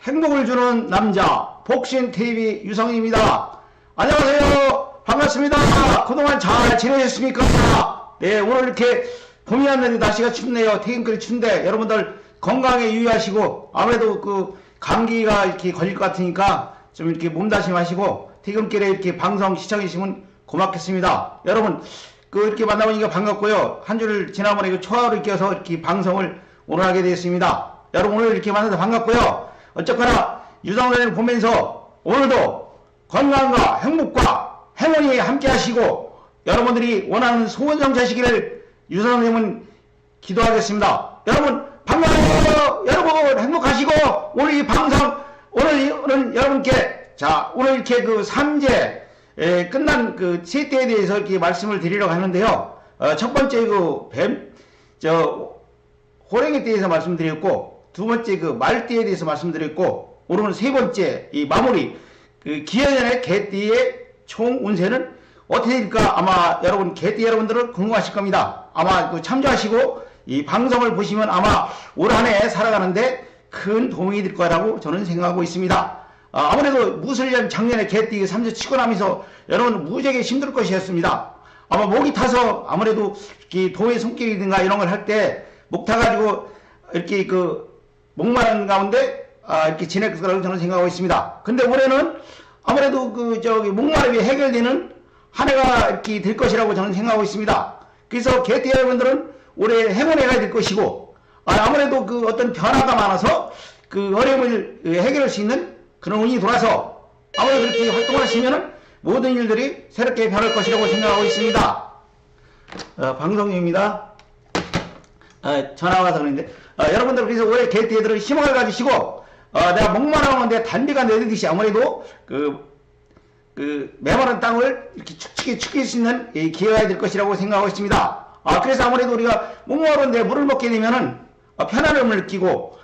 행복을 주는 남자 복신TV 유성입니다. 안녕하세요. 반갑습니다. 그동안 잘 지내셨습니까? 네, 오늘 이렇게 봄이 왔는데 날씨가 춥네요. 퇴근길이 춥는데 여러분들 건강에 유의하시고 아무래도 그 감기가 이렇게 걸릴 것 같으니까 좀 이렇게 몸다심하시고 퇴근길에 이렇게 방송 시청해주시면 고맙겠습니다. 여러분 이렇게 만나보니까 반갑고요. 한 주를 지난번에 그 초하루를 껴서 이렇게 방송을 오늘 하게 되었습니다. 여러분 오늘 이렇게 만나서 반갑고요. 어쨌거나 유성선생을 보면서 오늘도 건강과 행복과 행운이 함께 하시고 여러분들이 원하는 소원 성취하시기를 유성선생님은 기도하겠습니다. 여러분 반가워요. 여러분 행복하시고 오늘 이 방송 오늘은 여러분께 오늘 이렇게 그 삼재 끝난 그 세대에 대해서 이렇게 말씀을 드리려고 하는데요. 첫 번째 호랭이에 대해서 말씀드렸고, 두 번째 그 말띠에 대해서 말씀드렸고, 오늘은 세 번째 이 마무리 그 기해년의 개띠의 총 운세는 어떻게 될까? 아마 여러분 개띠 여러분들은 궁금하실 겁니다. 아마 그 참조하시고 이 방송을 보시면 아마 올 한 해 살아가는데 큰 도움이 될 거라고 저는 생각하고 있습니다. 아무래도 무술년 작년에 개띠 삼재 치고 나면서 여러분 무지하게 힘들 것이었습니다. 아마 목이 타서 아무래도 도의 손길이든가 이런 걸 할 때 목 타가지고 이렇게 그 목마른 가운데 이렇게 지낼 거라고 저는 생각하고 있습니다. 근데 올해는 아무래도 목마름이 해결되는 한 해가 이렇게 될 것이라고 저는 생각하고 있습니다. 그래서 개띠 여러분들은 올해 행운해가 될 것이고, 아무래도 그 어떤 변화가 많아서 그 어려움을 해결할 수 있는 그런 운이 돌아서 아무래도 그렇게 활동을 하시면은 모든 일들이 새롭게 변할 것이라고 생각하고 있습니다. 방송입니다. 전화가 와서 그런데 여러분들 그래서 올해 개띠들은 희망을 가지시고 내가 목마르는데 단비가 내리듯이 아무래도 그 메마른 땅을 이렇게 축축히 수 있는 기회가 될 것이라고 생각하고 있습니다. 그래서 아무래도 우리가 목마른데 물을 먹게 되면은 편안함을 느끼고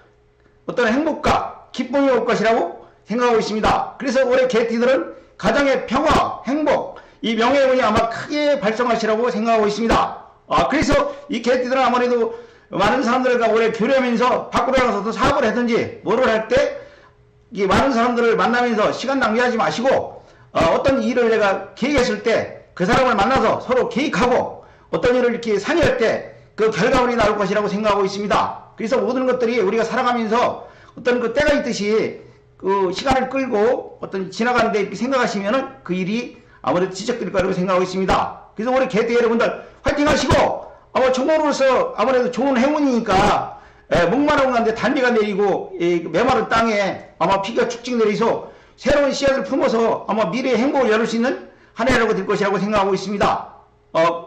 어떤 행복과 기쁨이 올 것이라고 생각하고 있습니다. 그래서 올해 개띠들은 가정의 평화, 행복, 이 명예의 운이 아마 크게 발성하시라고 생각하고 있습니다. 그래서 이 개띠들은 아무래도 많은 사람들과 올해 교류하면서 밖으로 나가서 사업을 하든지 뭐를 할 때 이 많은 사람들을 만나면서 시간 낭비하지 마시고 어떤 일을 내가 계획했을 때 그 사람을 만나서 서로 계획하고 어떤 일을 이렇게 상의할 때 그 결과물이 나올 것이라고 생각하고 있습니다. 그래서 모든 것들이 우리가 살아가면서 어떤 그 때가 있듯이 그 시간을 끌고 어떤 지나가는데 이렇게 생각하시면은 그 일이 아무래도 지적될 거라고 생각하고 있습니다. 그래서 우리 개띠 여러분들 화이팅 하시고 종으로서 아무래도 좋은 행운이니까 목마른 가운데 단비가 내리고 메마른 땅에 아마 비가 축직 내리서 새로운 씨앗을 품어서 아마 미래의 행복을 열을 수 있는 한 해라고 될 것이라고 생각하고 있습니다.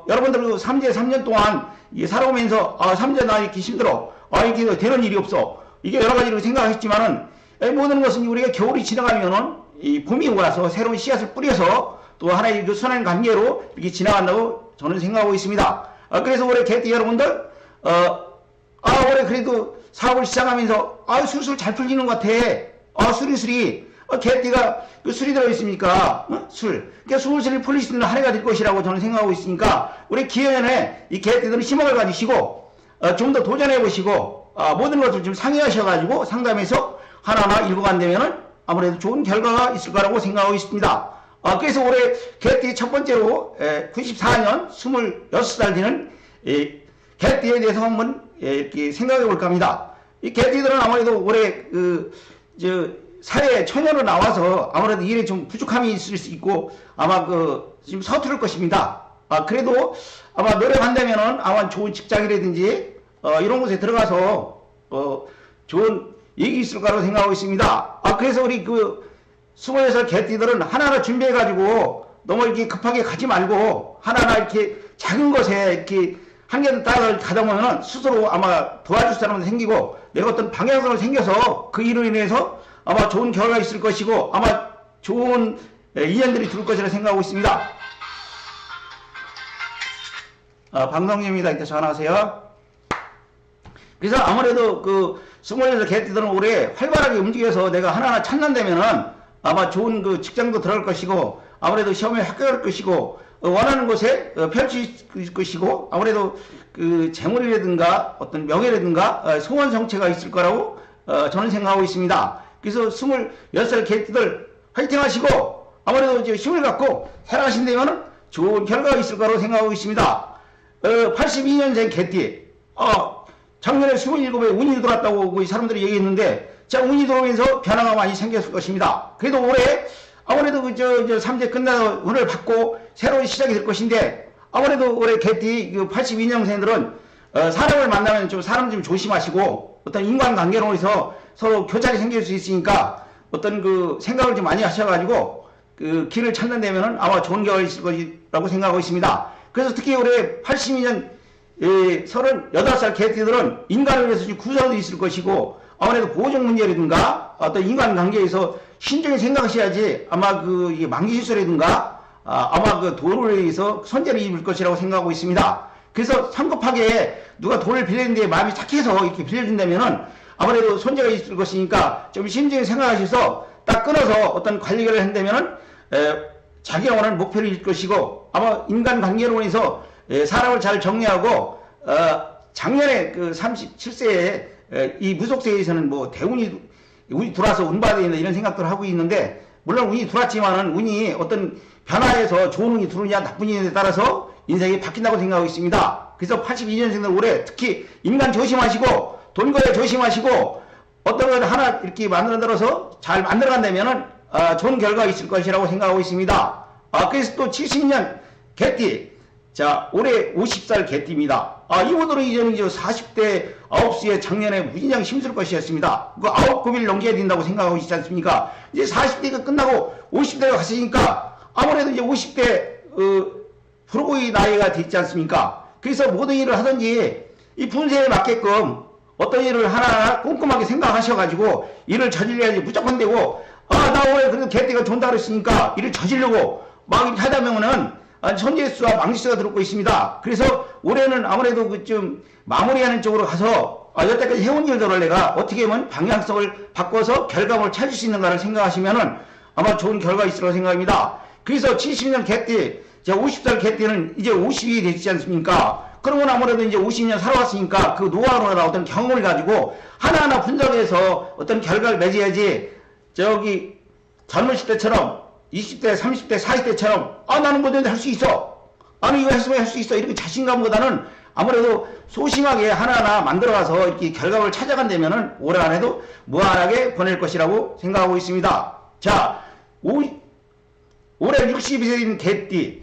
여러분들 삼재 3년 동안 살아오면서 삼재 나 이렇게 힘들어 이렇게 되는 일이 없어 이게 여러 가지로 생각했지만은 모든 것은 우리가 겨울이 지나가면은 이 봄이 와서 새로운 씨앗을 뿌려서 또 하나의 그 선한 관계로 이렇게 지나간다고 저는 생각하고 있습니다. 그래서 올해 개띠 여러분들 올해 그래도 사업을 시작하면서 술술 잘 풀리는 것 같아. 수리수리 개띠가 그 술이 들어있습니까? 술. 그러니까 술술이 풀릴 수 있는 한 해가 될 것이라고 저는 생각하고 있으니까 우리 기해년에 이 개띠들은 희망을 가지시고 좀 더 도전해 보시고 모든 것을 좀 상의하셔가지고 상담해서 하나하나 일구간 되면은 아무래도 좋은 결과가 있을 거라고 생각하고 있습니다. 그래서 올해 개띠 첫 번째로 94년 26살 되는 개띠에 대해서 한번 이렇게 생각해 볼까 합니다. 이 개띠들은 아무래도 올해 사회 처녀로 나와서 아무래도 일에 좀 부족함이 있을 수 있고 아마 지금 서투를 것입니다. 그래도 아마 노력한다면은 아마 좋은 직장이라든지 이런 곳에 들어가서 좋은 얘기 있을 거라고 생각하고 있습니다. 그래서 우리 26살 개띠들은 하나하나 준비해가지고 너무 이렇게 급하게 가지 말고 하나하나 이렇게 작은 것에 이렇게 한계를 따라 가다 보면은 스스로 아마 도와줄 사람도 생기고 내가 어떤 방향성을 생겨서 그 일로 인해서 아마 좋은 결과가 있을 것이고 아마 좋은 인연들이 들어올 것이라 생각하고 있습니다. 방송입니다. 이따 전화하세요. 그래서 아무래도 26살 개띠들은 올해 활발하게 움직여서 내가 하나하나 찾는다면은 아마 좋은 직장도 들어갈 것이고 아무래도 시험에 합격할 것이고 원하는 곳에 펼칠 것이고 아무래도 재물이라든가 어떤 명예라든가 소원 성취가 있을 거라고 저는 생각하고 있습니다. 그래서 26살 개띠들 화이팅 하시고 아무래도 이제 힘을 갖고 살아가신다면 좋은 결과가 있을 거라고 생각하고 있습니다. 82년생 개띠, 작년에 27에 운이 들어왔다고 사람들이 얘기했는데, 자, 운이 들어오면서 변화가 많이 생겼을 것입니다. 그래도 올해 아무래도 저 3제 끝나서 운을 받고 새로운 시작이 될 것인데, 아무래도 올해 개띠 82년생들은 사람을 만나면 좀 사람 좀 조심하시고 어떤 인간관계로 해서 서로 교차가 생길 수 있으니까 어떤 그 생각을 좀 많이 하셔가지고 그 길을 찾는 데면은 아마 좋은 결과가 있을 거라고 생각하고 있습니다. 그래서 특히 올해 82년 38살 개띠들은 인간을 위해서 구설도 있을 것이고 아무래도 보정 문제라든가 어떤 인간관계에서 신중히 생각하셔야지 아마 그 만기 실수라든가 아마 그 돈을 위해서 손재를 입을 것이라고 생각하고 있습니다. 그래서 성급하게 누가 돈을 빌리는데 마음이 착해서 이렇게 빌려준다면은 아무래도 손재가 있을 것이니까 좀 신중히 생각하셔서 딱 끊어서 어떤 관리를 한다면은 자기가 원하는 목표를 이룰 것이고 아마 인간관계로 해서 사람을 잘 정리하고 작년에 그 37세에 이 무속세에서는 뭐 대운이 들어와서 운받아야 된다 이런 생각들을 하고 있는데 물론 운이 들어왔지만은 운이 어떤 변화해서 좋은 운이 들어오느냐 나쁜 운에 따라서 인생이 바뀐다고 생각하고 있습니다. 그래서 82년생들 올해 특히 인간 조심하시고 돈 거래 조심하시고 어떤 걸 하나 이렇게 만들어서 잘 만들어간다면은 좋은 결과가 있을 것이라고 생각하고 있습니다. 그래서 또 70년 개띠, 자 올해 50살 개띠입니다. 이분들은 이제는 이제 40대 9시에 작년에 무진장 힘쓸 것이었습니다. 그 9-9일 넘겨야 된다고 생각하고 있지 않습니까? 이제 40대가 끝나고 50대가 갔으니까 아무래도 이제 50대 프로의 나이가 됐지 않습니까? 그래서 모든 일을 하든지 이 분세에 맞게끔 어떤 일을 하나하나 꼼꼼하게 생각하셔가지고 일을 저질러야지 무조건 되고 나 올해 그래도 개띠가 좋다 그랬으니까 일을 저지르고 막 이렇게 하다 보면은 손재수와 망지수가 들어오고 있습니다. 그래서 올해는 아무래도 그 좀 마무리하는 쪽으로 가서 여태까지 해온 일들을 내가 어떻게 하면 방향성을 바꿔서 결과물을 찾을 수 있는가를 생각하시면은 아마 좋은 결과가 있을 거라고 생각합니다. 그래서 70년 개띠, 50살 개띠는 이제 50이 되지 않습니까? 그러면 아무래도 이제 50년 살아왔으니까 그 노하우나 어떤 경험을 가지고 하나하나 분석해서 어떤 결과를 맺어야지 저기 젊으실 때처럼 20대, 30대, 40대처럼 나는 뭐든지 할 수 있어. 나는 이거 했으면 할 수 있어. 이렇게 자신감보다는 아무래도 소심하게 하나하나 만들어가서 이렇게 결과를 찾아간다면은 올해 안에도 무한하게 보낼 것이라고 생각하고 있습니다. 자, 올해 62세인 개띠,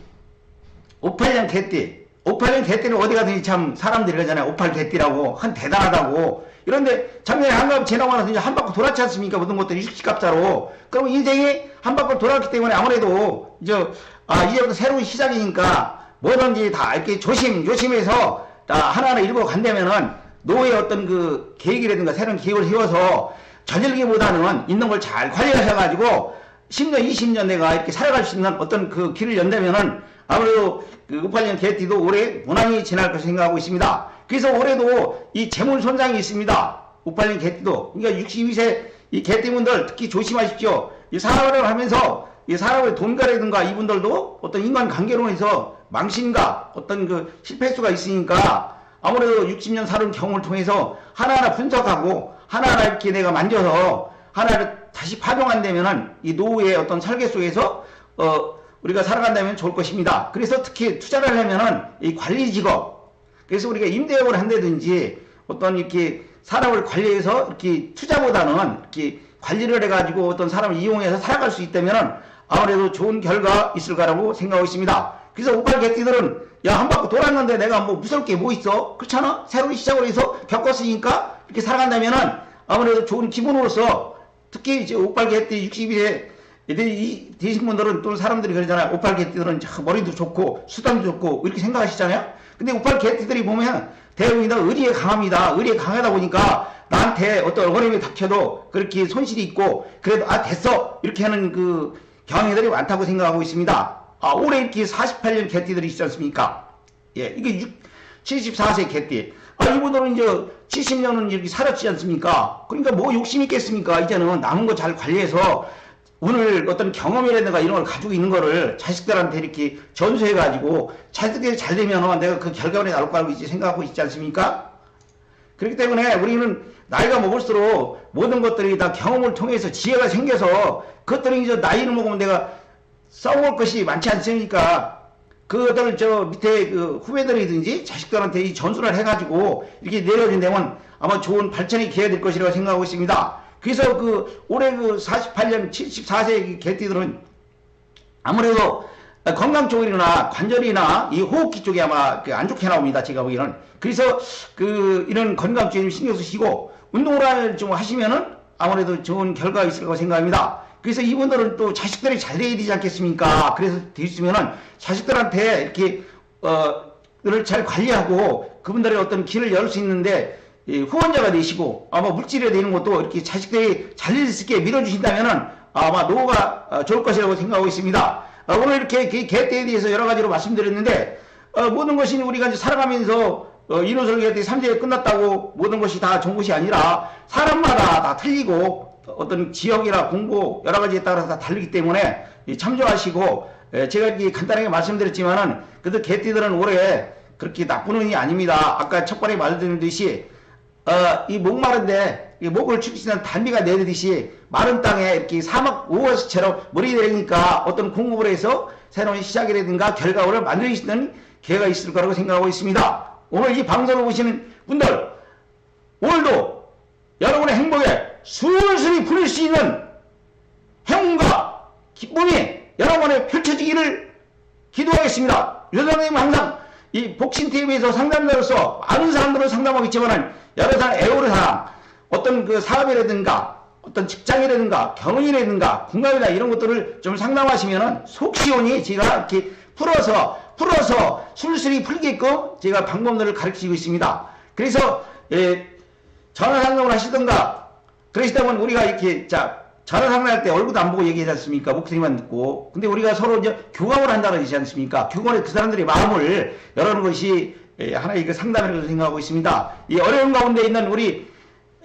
58년 개띠. 58년 개띠는 어디 가든지 참 사람들이 그러잖아요. 58 개띠라고. 한 대단하다고. 이런데 작년에 한갑 지나고 나서 이제 한 바퀴 돌았지 않습니까? 모든 것들이 일시값자로. 그럼 인생이 한 바퀴 돌았기 때문에 아무래도 이제부터 새로운 시작이니까 뭐든지 다 이렇게 조심해서 다 하나하나 읽어 간다면은 노후의 어떤 그 계획이라든가 새로운 계획을 세워서 저질기보다는 있는 걸 잘 관리하셔가지고 10년, 20년 내가 이렇게 살아갈 수 있는 어떤 그 길을 연다면은 아무래도 그 58년 개띠도 올해 무난히 지날 것을 생각하고 있습니다. 그래서 올해도 이 재물 손상이 있습니다. 58년 개띠도. 그러니까 62세 이 개띠분들 특히 조심하십시오. 이 사업을 하면서 이 사람의 돈가라든가 이분들도 어떤 인간관계로 해서 망신과 어떤 그 실패수가 있으니까 아무래도 60년 살은 경험을 통해서 하나하나 분석하고 하나하나 이렇게 내가 만져서 하나를 다시 파병한다면은 이 노후의 어떤 설계 속에서 우리가 살아간다면 좋을 것입니다. 그래서 특히 투자를 하면은 이 관리 직업, 그래서 우리가 임대업을 한다든지 어떤 이렇게 사람을 관리해서 이렇게 투자보다는 이렇게 관리를 해가지고 어떤 사람을 이용해서 살아갈 수 있다면은 아무래도 좋은 결과 있을 거라고 생각하고 있습니다. 그래서 58 개띠들은 한 바퀴 돌았는데 내가 뭐 무서울 게 뭐 있어? 그렇잖아? 새로운 시작을 해서 겪었으니까 이렇게 살아간다면은 아무래도 좋은 기분으로서 특히 이제 58 개띠 62세 되신 분들은 또 사람들이 그러잖아요. 58 개띠들은 머리도 좋고 수단도 좋고 이렇게 생각하시잖아요. 근데 58 개띠들이 보면 대부분 의리에 강합니다. 의리에 강하다 보니까 나한테 어떤 어려움이 닥쳐도 그렇게 손실이 있고 그래도 됐어 이렇게 하는 그 경향들이 많다고 생각하고 있습니다. 올해 이렇게 48년 개띠들이 있지 않습니까? 이게 74세 개띠. 이분들은 이제 70년은 이렇게 살았지 않습니까? 그러니까 뭐 욕심이 있겠습니까? 이제는 남은 거 잘 관리해서 오늘 어떤 경험이라든가 이런 걸 가지고 있는 거를 자식들한테 이렇게 전수해가지고 자식들이 잘 되면 내가 그 결과물이 나올 거라고 이제 생각하고 있지 않습니까? 그렇기 때문에 우리는 나이가 먹을수록 모든 것들이 다 경험을 통해서 지혜가 생겨서 그것들이 이제 나이를 먹으면 내가 싸워볼 것이 많지 않습니까? 그것들을 저 밑에 그 후배들이든지 자식들한테 이 전수를 해가지고 이렇게 내려준다면 아마 좋은 발전이 기회가 될 것이라고 생각하고 있습니다. 그래서 그 올해 그 48년 74세 개띠들은 아무래도 건강 쪽이나 관절이나 이 호흡기 쪽이 아마 안 좋게 나옵니다. 제가 보기에는. 그래서 그 이런 건강 쪽에 신경 쓰시고 운동을 좀 하시면은 아무래도 좋은 결과가 있을 거라고 생각합니다. 그래서 이분들은 또 자식들이 잘 돼야 되지 않겠습니까? 그래서 되시면은 자식들한테 이렇게 를 잘 관리하고 그분들의 어떤 길을 열 수 있는데 후원자가 되시고 아마 물질이 되는 것도 이렇게 자식들이 잘 될 수 있게 밀어주신다면은 아마 노후가 좋을 것이라고 생각하고 있습니다. 오늘 이렇게 개띠에 대해서 여러 가지로 말씀드렸는데 모든 것이 우리가 이제 살아가면서 인호설 개띠 3세가 끝났다고 모든 것이 다 좋은 것이 아니라 사람마다 다 틀리고 어떤 지역이나 공부 여러 가지에 따라서 다 다르기 때문에 참조하시고 제가 이렇게 간단하게 말씀드렸지만은 그래도 개띠들은 올해 그렇게 나쁜 운이 아닙니다. 아까 첫 번에 말씀드렸듯이 이 목마른데 이 목을 축시는 단비가 내리듯이 마른 땅에 이렇게 사막 오아시처럼 물이 내리니까 어떤 공급을 해서 새로운 시작이라든가 결과물을 만들 수 있는 기회가 있을 거라고 생각하고 있습니다. 오늘 이 방송을 보시는 분들 오늘도 여러분의 행복에 술술이 풀릴 수 있는 행운과 기쁨이 여러분에 펼쳐지기를 기도하겠습니다. 요사님 항상 이 복신TV에서 상담자로서 많은 사람들을 상담하고 있지만은 여러 사람 애호를 사람 어떤 그 사업이라든가 어떤 직장이라든가 결혼이라든가 궁합이나 이런 것들을 좀 상담하시면은 속 시원히 제가 이렇게 풀어서 술술이 풀게끔 제가 방법들을 가르치고 있습니다. 그래서 전화 상담을 하시던가 그러시다면 우리가 이렇게 전화 상담할 때 얼굴도 안 보고 얘기하지 않습니까? 목소리만 듣고. 근데 우리가 서로 이제 교감을 한다는 것이지 않습니까? 교감에 그 사람들의 마음을 열어놓는 것이 하나의 그 상담이라고 생각하고 있습니다. 이 어려운 가운데 있는 우리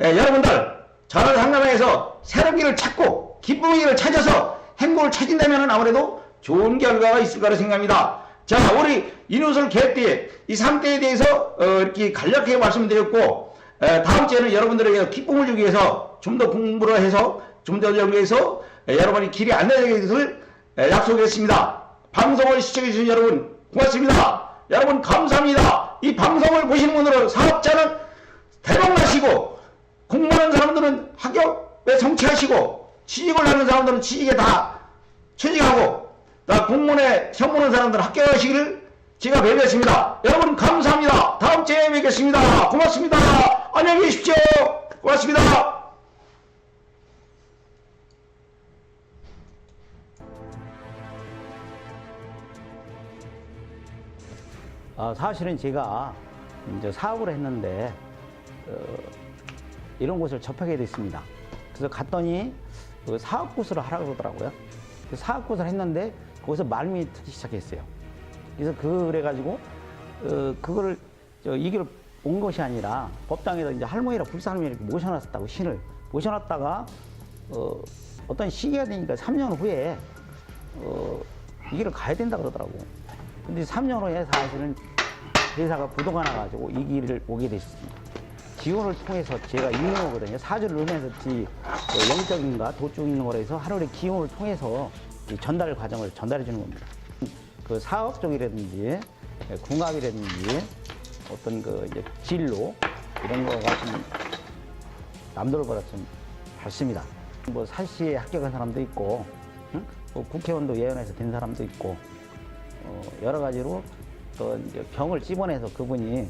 여러분들 전화 상담에서 새로운 길을 찾고 기쁨의 길을 찾아서 행복을 찾은다면 아무래도 좋은 결과가 있을 거라 생각합니다. 자, 우리 인호설 개띠 이 3대에 대해서 이렇게 간략하게 말씀드렸고 다음 주에는 여러분들에게 기쁨을 주기 위해서 좀 더 공부를 해서 좀 더 위해서 여러분이 길이 안내되게 것을 약속했습니다. 방송을 시청해주신 여러분 고맙습니다. 여러분 감사합니다. 이 방송을 보시는 분들은 사업자는 대박나시고 공부하는 사람들은 학업에 성취하시고 취직을 하는 사람들은 취직에 다 취직하고 다 공무원에 시험 보는 사람들은 합격하시기를 제가 배우겠습니다. 여러분 감사합니다. 다음 주에 뵙겠습니다. 고맙습니다. 안녕히 계십시오. 고맙습니다. 사실은 제가 이제 사업을 했는데 이런 곳을 접하게 됐습니다. 그래서 갔더니 그 사업구슬을 하라고 그러더라고요. 그 사업구슬을 했는데 거기서 말씀이 트기 시작했어요. 그래서 그래가지고 그거를 이 길을 온 것이 아니라 법당에다 이제 할머니랑 불사할머니 이렇게 모셔놨었다고 신을 모셔놨다가 어떤 시기가 되니까 3년 후에 이 길을 가야 된다 그러더라고. 근데 3년 후에 사실은 회사가 부도가 나가지고 이 길을 오게 됐습니다. 기운을 통해서 제가 있는 거거든요. 사주를 넣으면서 영적인가 도중 있는 거라 해서 하루의 기운을 통해서 이 전달 과정을 전달해 주는 겁니다. 그 사업 쪽이라든지 궁합이라든지 어떤 그 이제 진로 이런 거가 좀 남들보다 좀 밝습니다. 뭐 사시에 합격한 사람도 있고, 응? 뭐 국회의원도 예언해서 된 사람도 있고, 여러 가지로 또 이제 병을 찝어내서 그분이